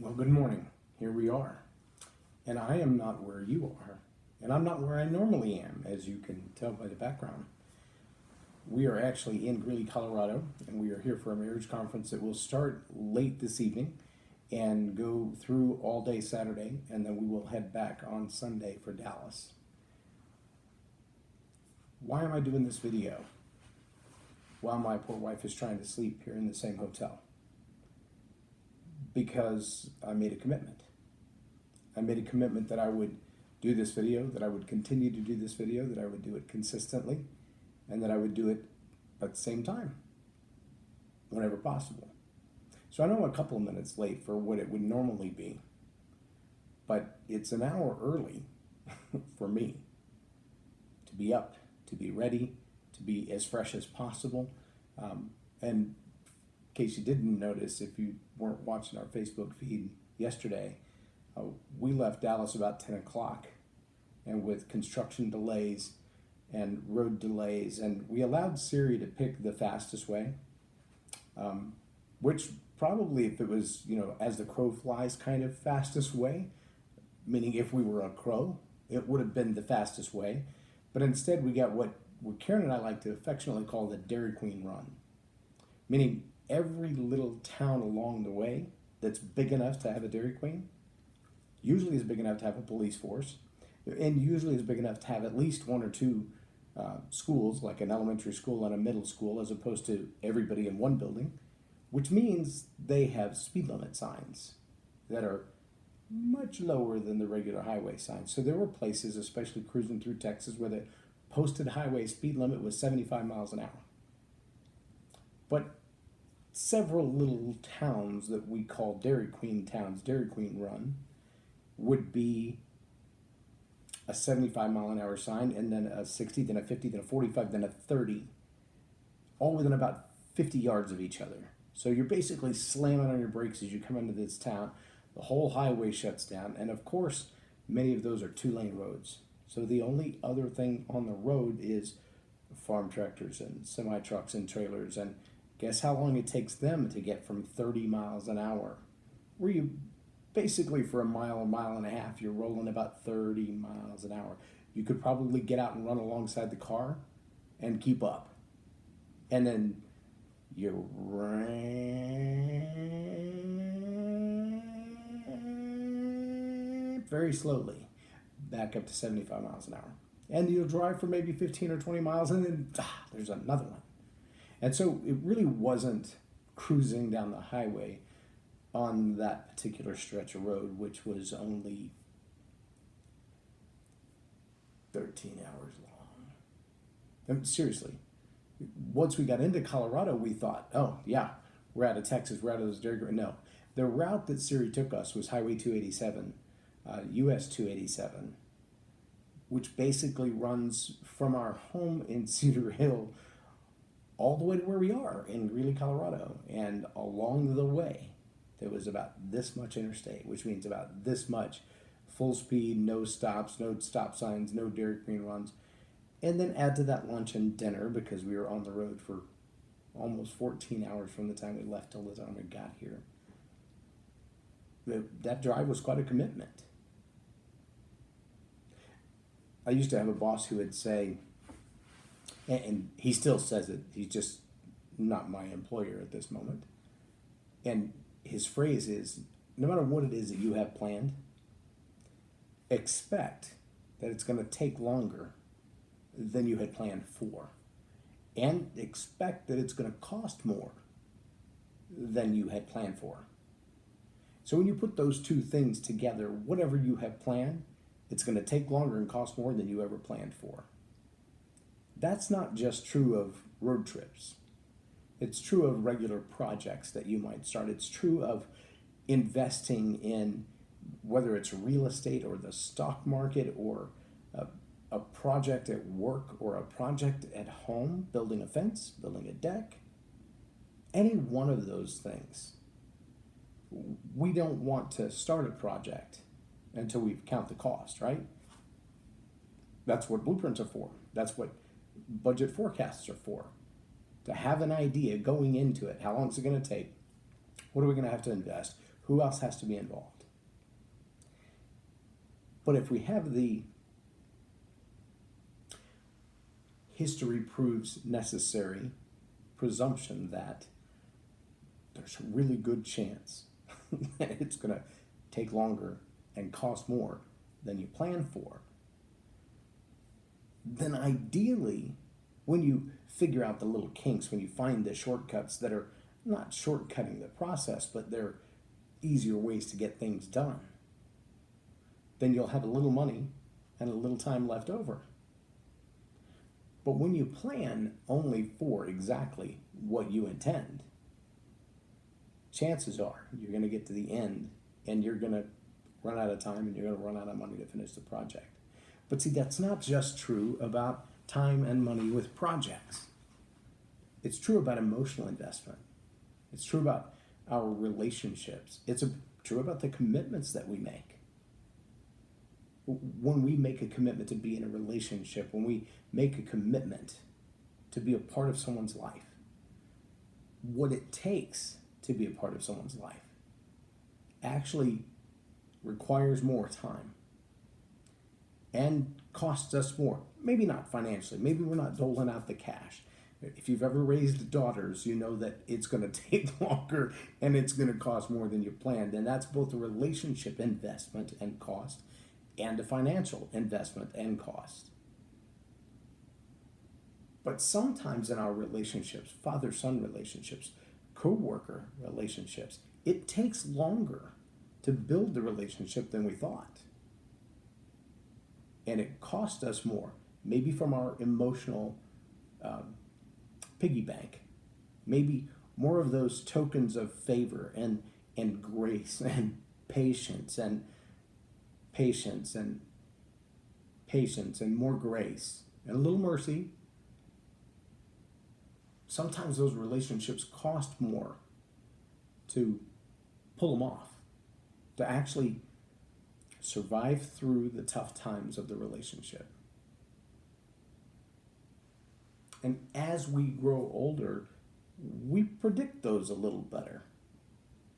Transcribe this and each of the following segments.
Well, good morning. Here we are. And I am not where you are. And I'm not where I normally am, as you can tell by the background. We are actually in Greeley, Colorado, and we are here for a marriage conference that will start late this evening and go through all day Saturday, and then we will head back on Sunday for Dallas. Why am I doing this video while my poor wife is trying to sleep here in the same hotel? Because I made a commitment. I made a commitment that I would do this video, that I would continue to do this video, that I would do it consistently, and that I would do it at the same time, whenever possible. So I know I'm a couple of minutes late for what it would normally be, but it's an hour early for me to be up, to be ready, to be as fresh as possible. And in case you didn't notice, if you weren't watching our Facebook feed yesterday, we left Dallas about 10 o'clock, and with construction delays and road delays, and we allowed Siri to pick the fastest way, which probably, if it was, as the crow flies kind of fastest way, meaning if we were a crow, it would have been the fastest way. But instead we got what Karen and I like to affectionately call the Dairy Queen run, meaning every little town along the way that's big enough to have a Dairy Queen usually is big enough to have a police force, and usually is big enough to have at least one or two schools, like an elementary school and a middle school, as opposed to everybody in one building, which means they have speed limit signs that are much lower than the regular highway signs. So there were places, especially cruising through Texas, where the posted highway speed limit was 75 miles an hour. But several little towns that we call Dairy Queen towns, Dairy Queen run, would be a 75 mile an hour sign, and then a 60, then a 50, then a 45, then a 30, all within about 50 yards of each other. So you're basically slamming on your brakes as you come into this town. The whole highway shuts down, and of course, many of those are two-lane roads. So the only other thing on the road is farm tractors and semi-trucks and trailers, and guess how long it takes them to get from 30 miles an hour, where you basically for a mile and a half, you're rolling about 30 miles an hour. You could probably get out and run alongside the car and keep up. And then you ramp very slowly back up to 75 miles an hour. And you'll drive for maybe 15 or 20 miles, and then there's another one. And so it really wasn't cruising down the highway on that particular stretch of road, which was only 13 hours long. And seriously, once we got into Colorado, we thought, oh yeah, we're out of Texas, we're out of those Dairy Queen. No, the route that Siri took us was Highway 287, US 287, which basically runs from our home in Cedar Hill all the way to where we are in Greeley, Colorado. And along the way, there was about this much interstate, which means about this much full speed, no stops, no stop signs, no Dairy Queen runs. And then add to that lunch and dinner, because we were on the road for almost 14 hours from the time we left till the time we got here. That drive was quite a commitment. I used to have a boss who would say, and he still says it, he's just not my employer at this moment, and his phrase is, no matter what it is that you have planned, expect that it's going to take longer than you had planned for, and expect that it's going to cost more than you had planned for. So when you put those two things together, whatever you have planned, it's going to take longer and cost more than you ever planned for. That's not just true of road trips. It's true of regular projects that you might start. It's true of investing in, whether it's real estate or the stock market, or a project at work or a project at home, building a fence, building a deck, any one of those things. We don't want to start a project until we count the cost, right? That's what blueprints are for. That's what budget forecasts are for. To have an idea going into it. How long is it going to take? What are we going to have to invest? Who else has to be involved? But if we have the history proves necessary presumption that there's a really good chance that it's going to take longer and cost more than you plan for, then ideally, when you figure out the little kinks, when you find the shortcuts that are not shortcutting the process, but they're easier ways to get things done, then you'll have a little money and a little time left over. But when you plan only for exactly what you intend, chances are you're going to get to the end and you're going to run out of time and you're going to run out of money to finish the project. But see, that's not just true about time and money with projects. It's true about emotional investment. It's true about our relationships. It's true about the commitments that we make. When we make a commitment to be in a relationship, when we make a commitment to be a part of someone's life, what it takes to be a part of someone's life actually requires more time and costs us more. Maybe not financially. Maybe we're not doling out the cash. If you've ever raised daughters, you know that it's going to take longer and it's going to cost more than you planned. And that's both a relationship investment and cost and a financial investment and cost. But sometimes in our relationships, father-son relationships, co-worker relationships, it takes longer to build the relationship than we thought. And it cost us more, maybe from our emotional piggy bank, maybe more of those tokens of favor and grace and patience and more grace and a little mercy. Sometimes those relationships cost more to pull them off, to actually survive through the tough times of the relationship. And as we grow older, we predict those a little better,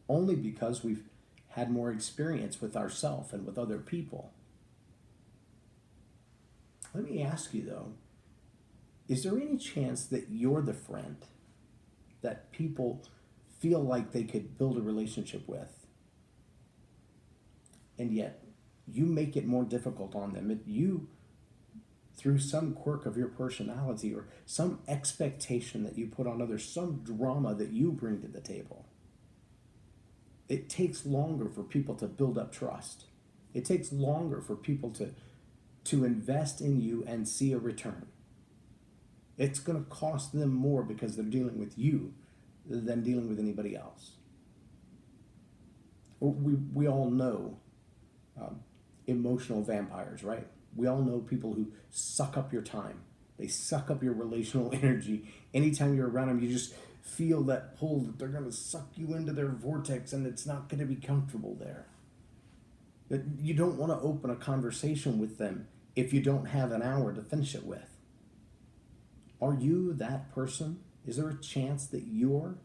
only because we've had more experience with ourselves and with other people. Let me ask you though, is there any chance that you're the friend that people feel like they could build a relationship with, and yet you make it more difficult on them? You, through some quirk of your personality or some expectation that you put on others, some drama that you bring to the table, it takes longer for people to build up trust. It takes longer for people to invest in you and see a return. It's going to cost them more because they're dealing with you than dealing with anybody else. We all know emotional vampires, right? We all know people who suck up your time. They suck up your relational energy. Anytime you're around them, you just feel that pull that they're going to suck you into their vortex and it's not going to be comfortable there. That you don't want to open a conversation with them if you don't have an hour to finish it with. Are you that person? Is there a chance that you're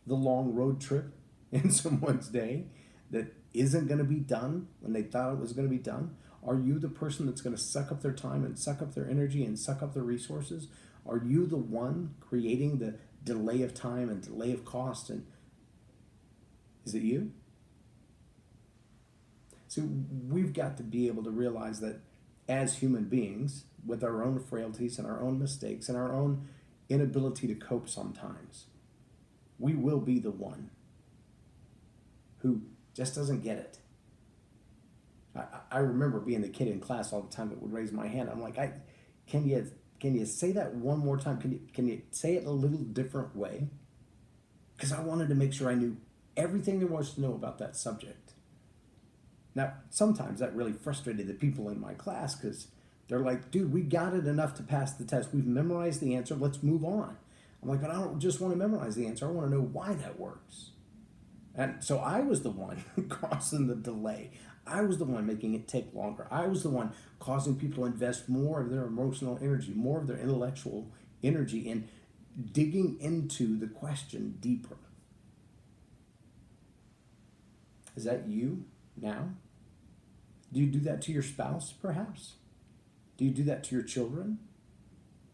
the long road trip in someone's day that isn't going to be done when they thought it was going to be done? Are you the person that's going to suck up their time and suck up their energy and suck up their resources? Are you the one creating the delay of time and delay of cost? And is it you? See, we've got to be able to realize that as human beings, with our own frailties and our own mistakes and our own inability to cope sometimes, we will be the one who just doesn't get it. I remember being the kid in class all the time that would raise my hand. I'm like, can you say that one more time? Can you say it a little different way? Because I wanted to make sure I knew everything there was to know about that subject. Now, sometimes that really frustrated the people in my class because they're like, dude, we got it enough to pass the test. We've memorized the answer. Let's move on. I'm like, but I don't just want to memorize the answer. I want to know why that works. And so I was the one causing the delay. I was the one making it take longer. I was the one causing people to invest more of their emotional energy, more of their intellectual energy in digging into the question deeper. Is that you now? Do you do that to your spouse, perhaps? Do you do that to your children?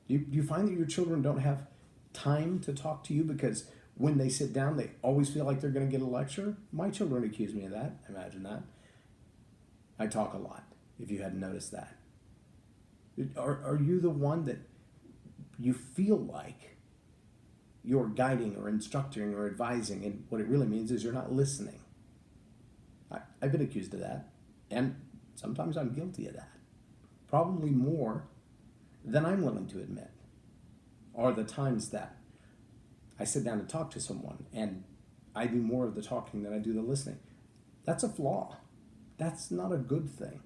Do you find that your children don't have time to talk to you because when they sit down, they always feel like they're going to get a lecture? My children accuse me of that. Imagine that. I talk a lot, if you hadn't noticed that. Are you the one that you feel like you're guiding or instructing or advising, and what it really means is you're not listening? I've been accused of that, and sometimes I'm guilty of that. Probably more than I'm willing to admit are the times that I sit down to talk to someone and I do more of the talking than I do the listening. That's a flaw. That's not a good thing.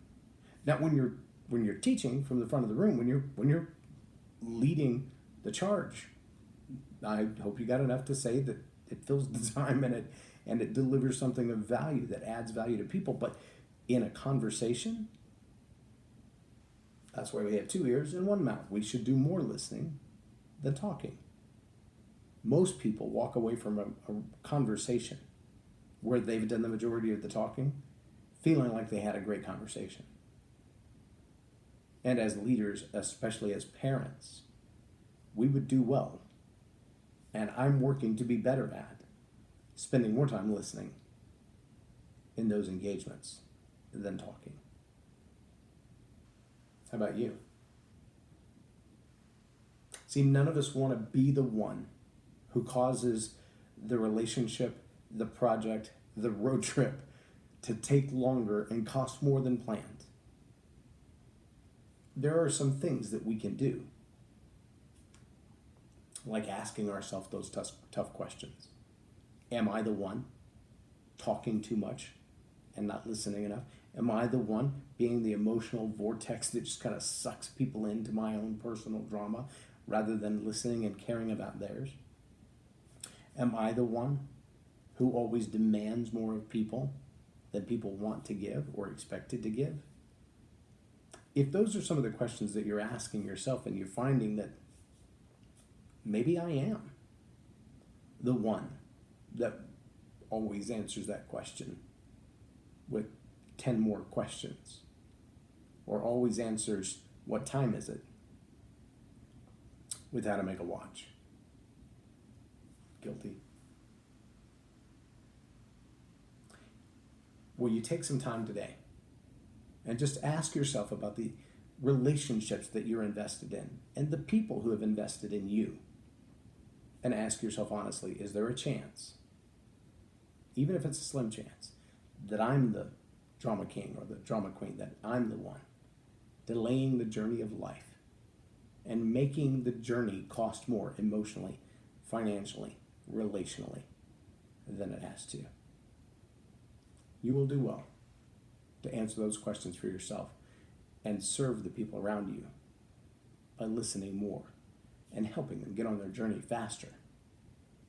Now, when you're teaching from the front of the room, when you're leading the charge, I hope you got enough to say that it fills the time and it delivers something of value that adds value to people. But in a conversation, that's why we have 2 ears and 1 mouth. We should do more listening than talking. Most people walk away from a conversation where they've done the majority of the talking feeling like they had a great conversation. And as leaders, especially as parents, we would do well. And I'm working to be better at spending more time listening in those engagements than talking. How about you? See, none of us want to be the one who causes the relationship, the project, the road trip to take longer and cost more than planned. There are some things that we can do, like asking ourselves those tough questions. Am I the one talking too much and not listening enough? Am I the one being the emotional vortex that just kind of sucks people into my own personal drama rather than listening and caring about theirs? Am I the one who always demands more of people than people want to give or expected to give? If those are some of the questions that you're asking yourself and you're finding that maybe I am the one that always answers that question with 10 more questions, or always answers, what time is it, with how to make a watch. Guilty. Will you take some time today and just ask yourself about the relationships that you're invested in and the people who have invested in you, and ask yourself honestly, is there a chance, even if it's a slim chance, that I'm the drama king or the drama queen, that I'm the one delaying the journey of life and making the journey cost more emotionally, financially, relationally than it has to? You will do well to answer those questions for yourself and serve the people around you by listening more and helping them get on their journey faster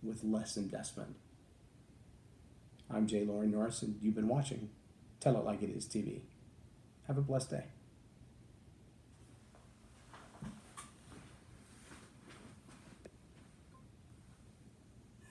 with less investment. I'm J Loren Norris, and you've been watching Tell It Like It Is TV. Have a blessed day.